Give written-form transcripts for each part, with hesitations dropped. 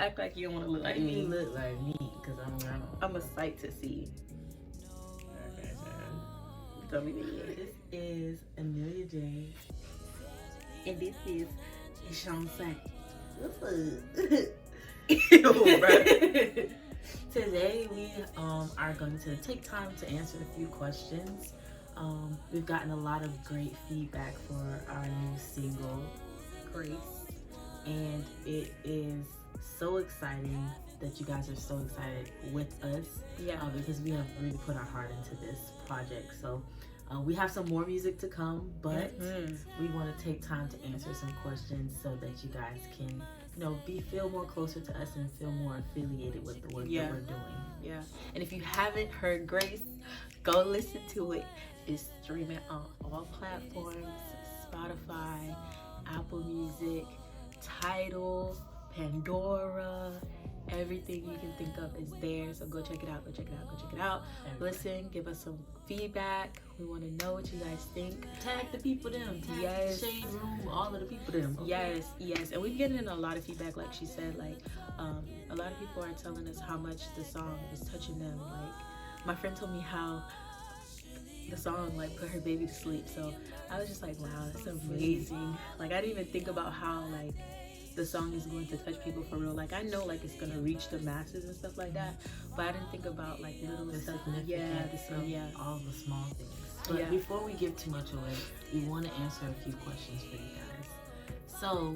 act like you don't want to look Like like me me. look like me, because I'm a sight to see. Tell me this. This is Anilia J. And this is Chaunc'ey. What's up? Ew, bro. Today we are going to take time to answer a few questions. We've gotten a lot of great feedback for our new single, Grace, and it is so exciting that you guys are so excited with us. Yeah. Because we have really put our heart into this project. So we have some more music to come, but we want to take time to answer some questions so that you guys can, feel more closer to us and feel more affiliated with the work that we're doing. Yeah. And if you haven't heard Grace, go listen to it. It's streaming on all platforms: Spotify, Apple Music, Tidal, Pandora. Everything you can think of is there. So go check it out. Go check it out. Listen, give us some feedback. We want to know what you guys think. Tag the people them. Tag the Shade Room, all of the people them. Okay? Yes. And we've gotten a lot of feedback, like she said. Like, a lot of people are telling us how much the song is touching them. Like, my friend told me how the song like put her baby to sleep. So I was just like, wow, that's amazing. Like, I didn't even think about how like the song is going to touch people for real. Like, I know like it's gonna reach the masses and stuff like that, but I didn't think about like little stuff. All the small things. But before we give too much away, we want to answer a few questions for you guys. So,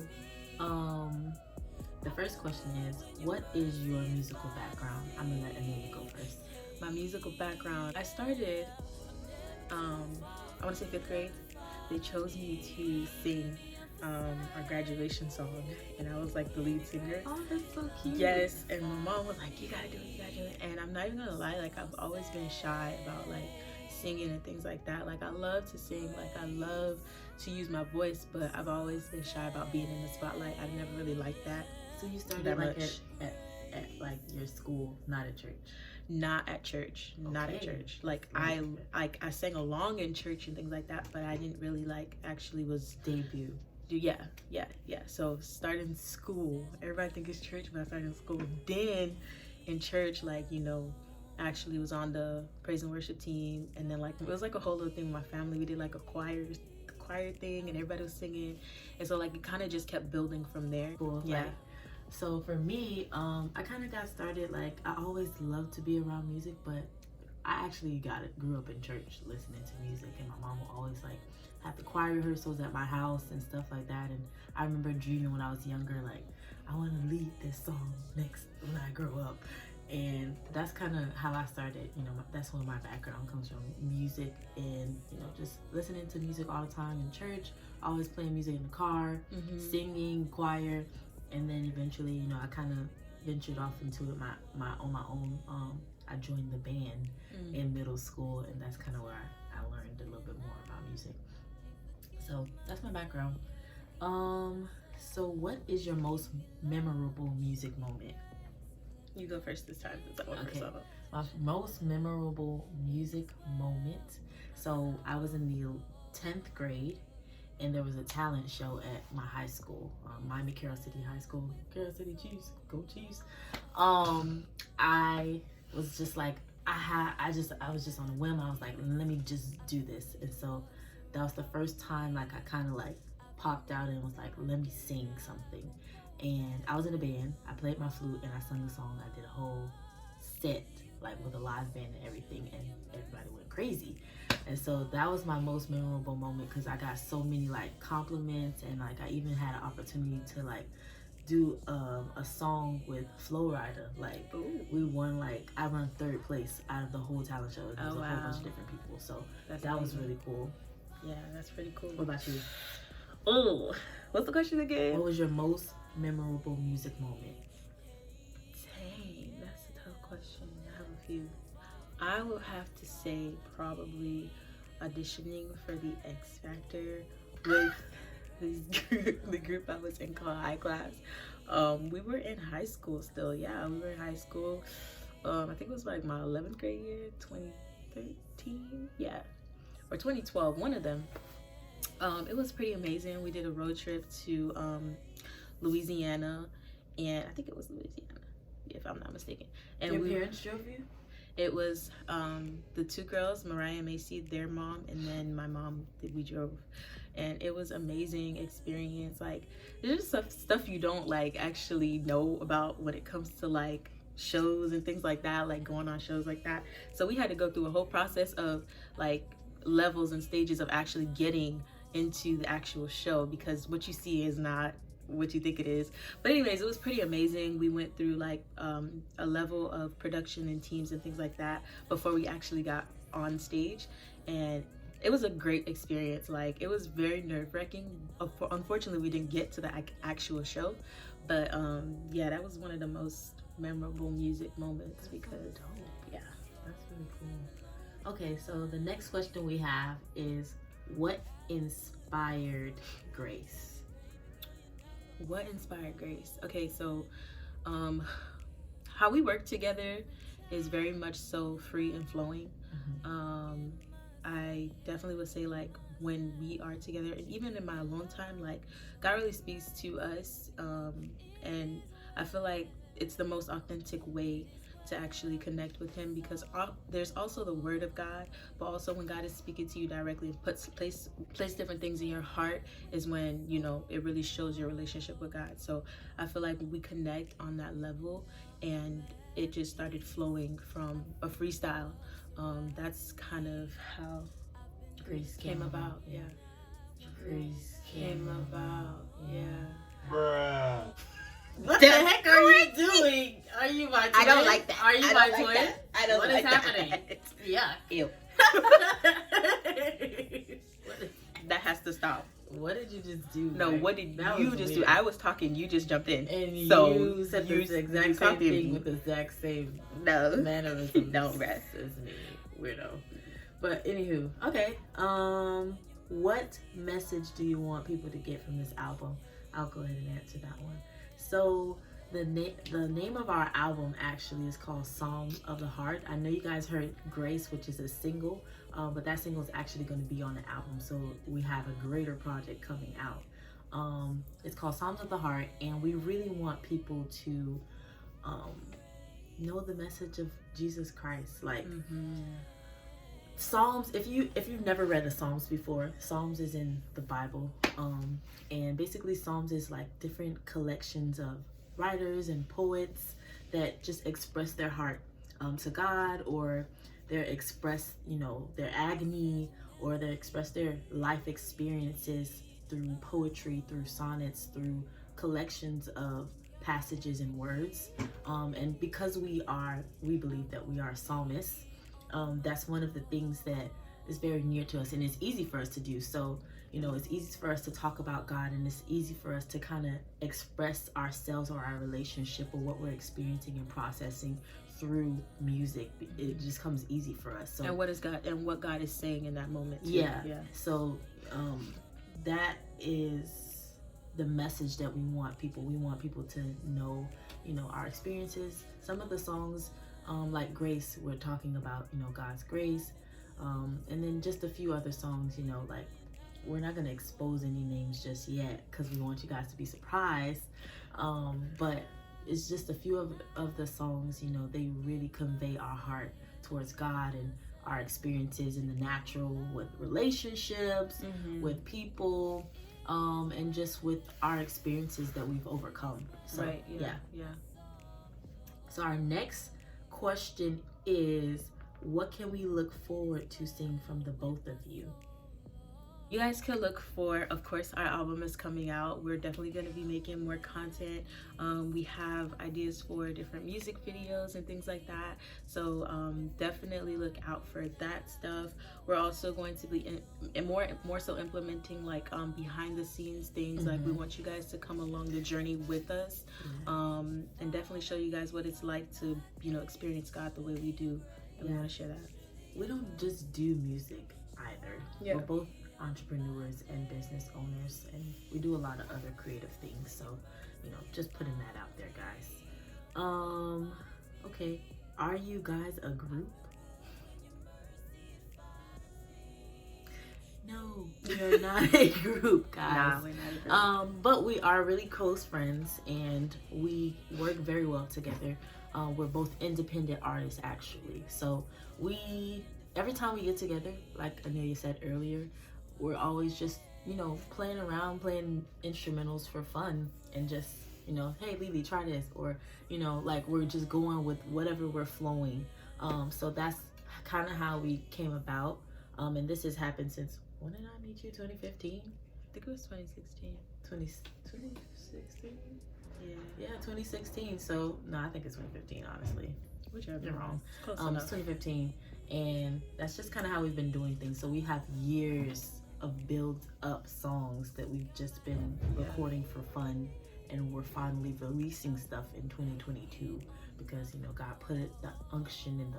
the first question is, what is your musical background? I'm gonna let Anilia go first. My musical background, I started, I want to say 5th grade. They chose me to sing our graduation song, and I was like the lead singer. Oh, that's so cute. Yes, and my mom was like, you gotta do it. And I'm not even gonna lie, like I've always been shy about like singing and things like that. Like, I love to sing, like I love to use my voice, but I've always been shy about being in the spotlight. I never really liked that. So you started that like much at like your school, not at church. Not at church. Not at church. Like, I sang along in church and things like that, but I didn't really like actually was debut. Yeah. So starting school, everybody think it's church, but I started in school. Then in church, like, actually was on the praise and worship team, and then like it was like a whole little thing with my family. We did like a choir thing, and everybody was singing, and so like it kind of just kept building from there. Cool. Yeah. Like, so for me, I kind of got started, like, I always loved to be around music, but I actually grew up in church listening to music, and my mom would always like have the choir rehearsals at my house and stuff like that. And I remember dreaming when I was younger, like, I want to lead this song next when I grow up. And that's kind of how I started. That's where my background comes from, music, and just listening to music all the time in church, always playing music in the car, singing, choir. And then eventually, I kind of ventured off into it my own. I joined the band in middle school, and that's kind of where I learned a little bit more about music. So that's my background. So what is your most memorable music moment? You go first this time, since I went first. My most memorable music moment. So I was in the 10th grade, and there was a talent show at my high school, Miami Carroll City High School. Carroll City Chiefs, go Chiefs. I was just like, I was just on a whim. I was like, let me just do this. And so that was the first time like I kind of like popped out and was like, let me sing something. And I was in a band. I played my flute and I sung the song. I did a whole set like with a live band and everything, and everybody went crazy. And so that was my most memorable moment, because I got so many like compliments, and like I even had an opportunity to like do a song with Flo Rida. Like, we won, like, I won 3rd place out of the whole talent show. There was a whole bunch of different people, so that was really cool. Yeah, that's pretty cool. What about you? Oh, what's the question again? What was your most memorable music moment? Dang, that's a tough question. I have a few. I would have to say probably auditioning for the X Factor with the group I was in called High Class. We were in high school still. Yeah, we were in high school. I think it was like my 11th grade year, 2013. Yeah, or 2012, one of them. It was pretty amazing. We did a road trip to Louisiana, and I think it was Louisiana, if I'm not mistaken. And Your parents drove you? It was the two girls, Mariah and Macy, their mom, and then my mom. We drove, and it was amazing experience. Like, there's just stuff you don't like actually know about when it comes to like shows and things like that, like going on shows like that. So we had to go through a whole process of like levels and stages of actually getting into the actual show, because what you see is not what you think it is. But anyways, it was pretty amazing. We went through like a level of production and teams and things like that before we actually got on stage, and it was a great experience. Like, it was very nerve-wracking. Unfortunately, we didn't get to the actual show, but yeah, that was one of the most memorable music moments. Because yeah, that's really cool. Okay, so the next question we have is, what inspired Grace? What inspired Grace? Okay, so how we work together is very much so free and flowing. I definitely would say, like, when we are together, and even in my alone time, like, God really speaks to us, and I feel like it's the most authentic way to actually connect with him, because there's also the word of God, but also when God is speaking to you directly and place different things in your heart is when, you know, it really shows your relationship with God. So I feel like we connect on that level, and it just started flowing from a freestyle. That's kind of how Grace came about. Yeah. Grace came about. Yeah. Bruh. What the heck are you doing? Are you my twin? I don't like that. Are you I my don't like twin? that. I don't What like is happening? that. Yeah. Ew. That has to stop. What did you just do? No, like, what did you just do? I was talking, you just jumped in. And so you said the exact same copied thing me. with the exact same No. mannerisms. No, rest. As me, weirdo. But anywho, okay. What message do you want people to get from this album? I'll go ahead and answer that one. So the name of our album actually is called Psalms of the Heart. I know you guys heard Grace, which is a single, but that single is actually going to be on the album. So we have a greater project coming out. It's called Psalms of the Heart, and we really want people to know the message of Jesus Christ. Like, Psalms, if you've never read the Psalms before, Psalms is in the Bible, and basically Psalms is like different collections of writers and poets that just express their heart to God, or they express, you know, their agony, or they express their life experiences through poetry, through sonnets, through collections of passages and words. And because we believe that we are psalmists, that's one of the things that is very near to us, and it's easy for us to do. So, you know, it's easy for us to talk about God, and it's easy for us to kind of express ourselves or our relationship or what we're experiencing and processing through music. It just comes easy for us. So, and what God is saying in that moment too. Yeah. So that is the message that we want people to know, you know, our experiences. Some of the songs, like Grace, we're talking about, you know, God's grace, and then just a few other songs, you know, like, we're not going to expose any names just yet because we want you guys to be surprised, but it's just a few of the songs, you know, they really convey our heart towards God and our experiences in the natural, with relationships, with people, and just with our experiences that we've overcome. So, right. Yeah. So our next question is, what can we look forward to seeing from the both of you? You guys can look for, of course, our album is coming out. We're definitely going to be making more content. We have ideas for different music videos and things like that. So definitely look out for that stuff. We're also going to be more so implementing like behind the scenes things. Like, we want you guys to come along the journey with us, and definitely show you guys what it's like to, you know, experience God the way we do. And we want to share that. We don't just do music either. Yeah. We're both entrepreneurs and business owners, and we do a lot of other creative things. So, you know, just putting that out there, guys. Okay, are you guys a group? No. We are not a group, guys. Nah, we're not a group. But we are really close friends, and we work very well together. We're both independent artists, actually. So every time we get together, like Anilia said earlier, we're always just, playing around, playing instrumentals for fun, and just, hey, Lily, try this, or, like we're just going with whatever we're flowing. So that's kind of how we came about. And this has happened since, when did I meet you? 2015? I think it was 2016. 2016? Yeah. Yeah, 2016. So, no, I think it's 2015, honestly. Whichever. You're wrong. Close It's enough. 2015. And that's just kind of how we've been doing things. So we have years of built up songs that we've just been recording for fun. And we're finally releasing stuff in 2022 because, God put the unction and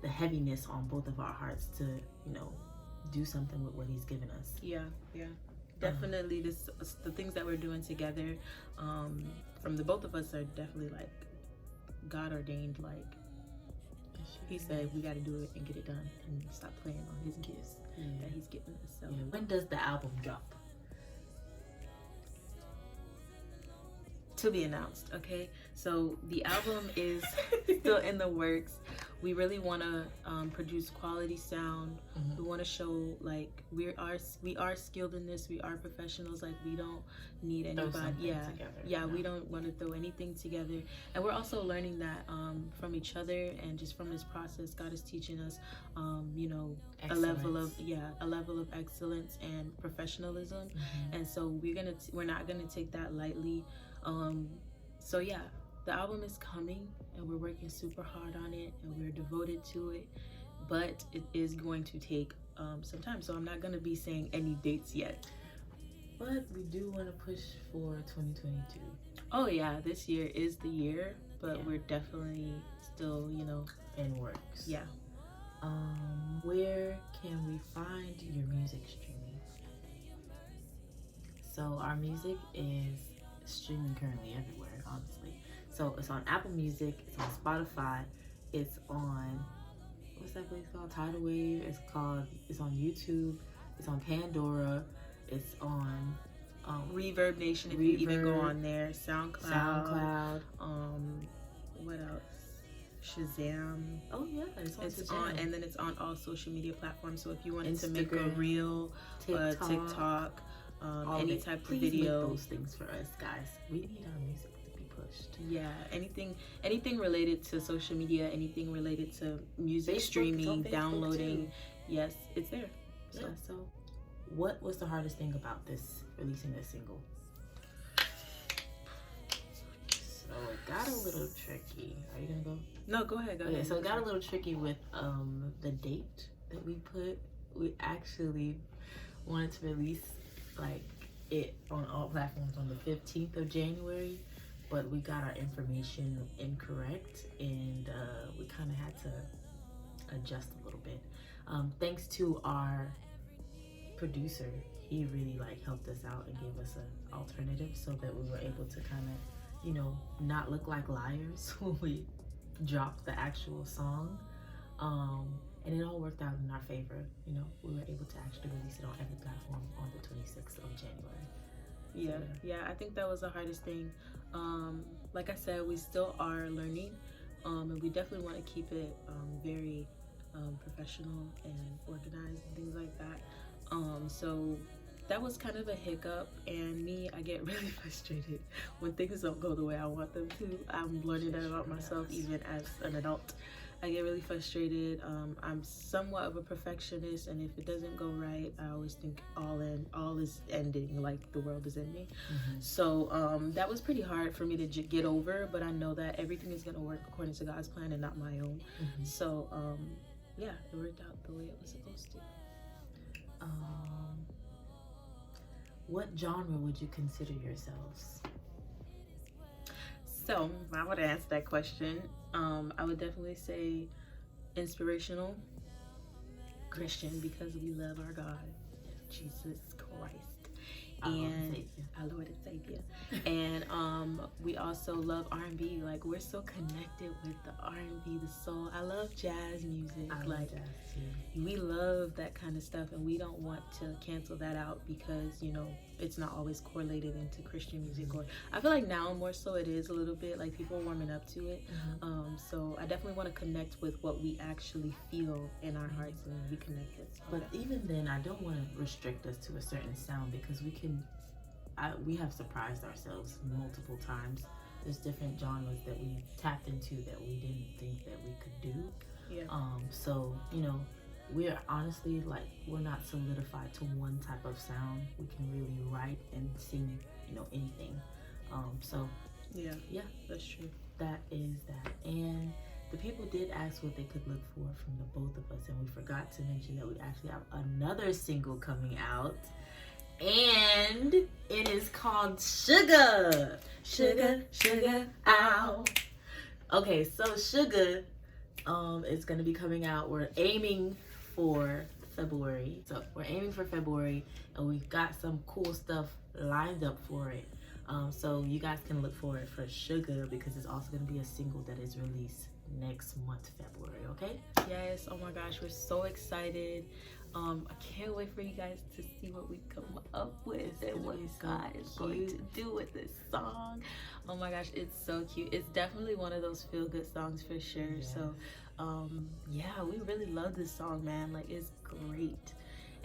the heaviness on both of our hearts to, do something with what he's given us. Yeah. Definitely, the things that we're doing together, from the both of us are definitely like God ordained. Like he said, we got to do it and get it done and stop playing on his gifts that he's given us. So when does the album drop? To be announced. Okay, so the album is still in the works. We really want to produce quality sound. We want to show like we are skilled in this. We are professionals. Like we don't need anybody. We don't want to throw anything together. And we're also learning that from each other and just from this process. God is teaching us, a level of excellence and professionalism. And so we're not gonna take that lightly. The album is coming and we're working super hard on it and we're devoted to it, but it is going to take some time. So I'm not going to be saying any dates yet. But we do want to push for 2022. Oh yeah, this year is the year, but we're definitely still, in works. Yeah. Where can we find your music streaming? So our music is streaming currently everywhere, honestly. So it's on Apple Music, it's on Spotify, it's on, what's that place called? Tidal Wave. It's on YouTube, it's on Pandora, it's on Reverb Nation if you even go on there. SoundCloud. What else? Shazam. Oh yeah, it's on, and then it's on all social media platforms. So if you wanted to make a Instagram, reel, TikTok, any type of video, make those things for us, guys. We need our music to be pushed. Yeah, anything related to social media, anything related to music, streaming, downloading. Yes, it's there. So what was the hardest thing about releasing this single? So it got a little tricky. Are you gonna go? No, go ahead. Okay, so it got a little tricky with the date that we put. We actually wanted to release it on all platforms on the 15th of January, but we got our information incorrect and we kind of had to adjust a little bit. Thanks to our producer, he really helped us out and gave us an alternative so that we were able to kind of, not look like liars when we dropped the actual song. And it all worked out in our favor. We were able to actually release it on every platform on the 26th of January. Yeah, I think that was the hardest thing. Like I said, we still are learning, and we definitely want to keep it very professional and organized and things like that. So that was kind of a hiccup, and I get really frustrated when things don't go the way I want them to. I'm learning that about myself even as an adult. I get really frustrated. I'm somewhat of a perfectionist, and if it doesn't go right, I always think all is ending, like the world is ending. So that was pretty hard for me to get over, but I know that everything is going to work according to God's plan and not my own. So it worked out the way it was supposed to. What genre would you consider yourselves? So if I would answer that question, I would definitely say inspirational Christian, because we love our God, Jesus Christ. and our Lord and Savior. And we also love R&B. Like, we're so connected with the R&B, the soul. I love jazz music. I love jazz too. We love that kind of stuff, and we don't want to cancel that out because, you know, it's not always correlated into Christian music. Or I feel like now more so it is a little bit, like people are warming up to it. So I definitely want to connect with what we actually feel in our hearts and we connect it. So but even then, I don't want to restrict us to a certain sound because we have surprised ourselves multiple times. There's different genres that we tapped into that we didn't think that we could do. Yeah. So, you know, we're honestly, like, we're not solidified to one type of sound. We can really write and sing, you know, anything. So yeah, that's true. That is that. And the people did ask what they could look for from the both of us, and we forgot to mention that we actually have another single coming out, and it is called Sugar. Sugar, sugar, ow. Okay, so Sugar is going to be coming out. We're aiming for February. So we're aiming for February, and we've got some cool stuff lined up for it. So you guys can look for it for Sugar because it's also going to be a single that is released next month, February, okay? Yes, oh my gosh, we're so excited. I can't wait for you guys to see what we come up with and what God is going to do with this song. Oh my gosh, it's so cute. It's definitely one of those feel-good songs for sure. Yes. So yeah, we really love this song, man. Like, it's great.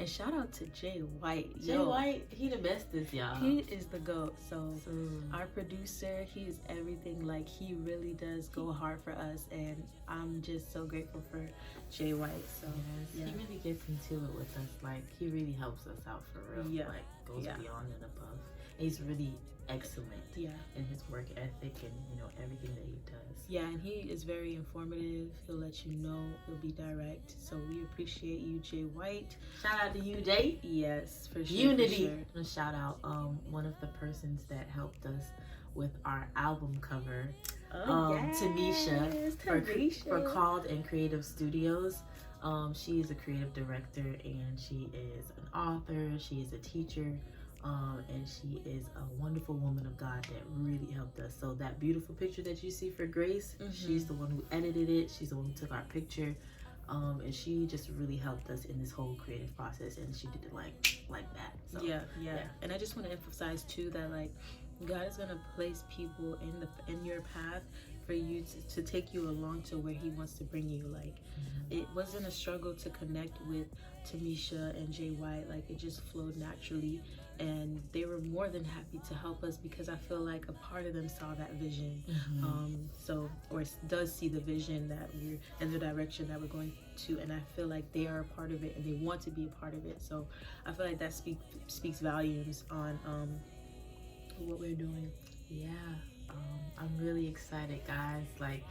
And shout out to Jay White. Jay White, he the bestest, y'all. He is the GOAT. So our producer, he is everything. Like, he really does go hard for us, and I'm just so grateful for Jay White. So yes, he really gets into it with us. Like, he really helps us out for real. Yeah. Like, goes beyond and above. And he's really excellent in his work ethic and, you know, everything that he does. Yeah, and he is very informative. He'll let you know. He'll be direct. So we appreciate you, Jay White. Shout out to you, Jay. Yes, for sure. Unity. For sure. Shout out one of the persons that helped us with our album cover. Tamisha for Called and Creative Studios. She is a creative director, and she is an author. She is a teacher. And she is a wonderful woman of God that really helped us. So that beautiful picture that you see for Grace, she's the one who edited it. She's the one who took our picture. And she just really helped us in this whole creative process, and she did it like that. So, yeah. And I just want to emphasize too that, like, God is gonna place people in your path for you to take you along to where He wants to bring you. Like, it wasn't a struggle to connect with Tamisha and Jay White. Like, it just flowed naturally, and they were more than happy to help us because I feel like a part of them saw that vision, or does see the vision that we're in, the direction that we're going to, and I feel like they are a part of it and they want to be a part of it. So I feel like that speaks volumes on what we're doing. Yeah, I'm really excited, guys. Like,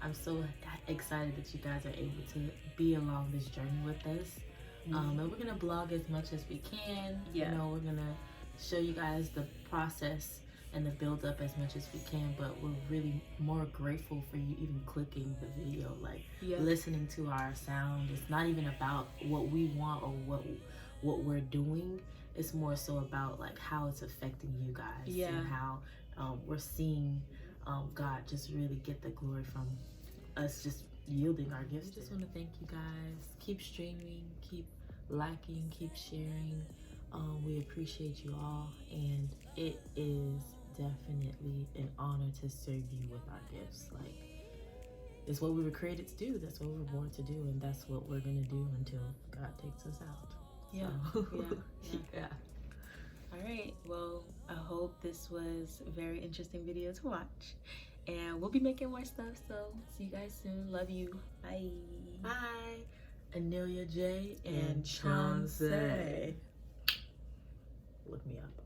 I'm so excited that you guys are able to be along this journey with us. And we're gonna blog as much as we can. You know, we're gonna show you guys the process and the build up as much as we can, but we're really more grateful for you even clicking the video, like listening to our sound. It's not even about what we want or what we're doing. It's more so about like how it's affecting you guys and how we're seeing God just really get the glory from us just yielding our gifts. We just want to thank you guys. Keep streaming, keep liking, keep sharing. We appreciate you all, and it is definitely an honor to serve you with our gifts. Like, it's what we were created to do. That's what we were born to do, and that's what we're gonna do until God takes us out. Yeah. All right, well, I hope this was a very interesting video to watch, and we'll be making more stuff, so see you guys soon. Love you. Bye. Bye. Anilia J and Chaunc'ey. Look me up.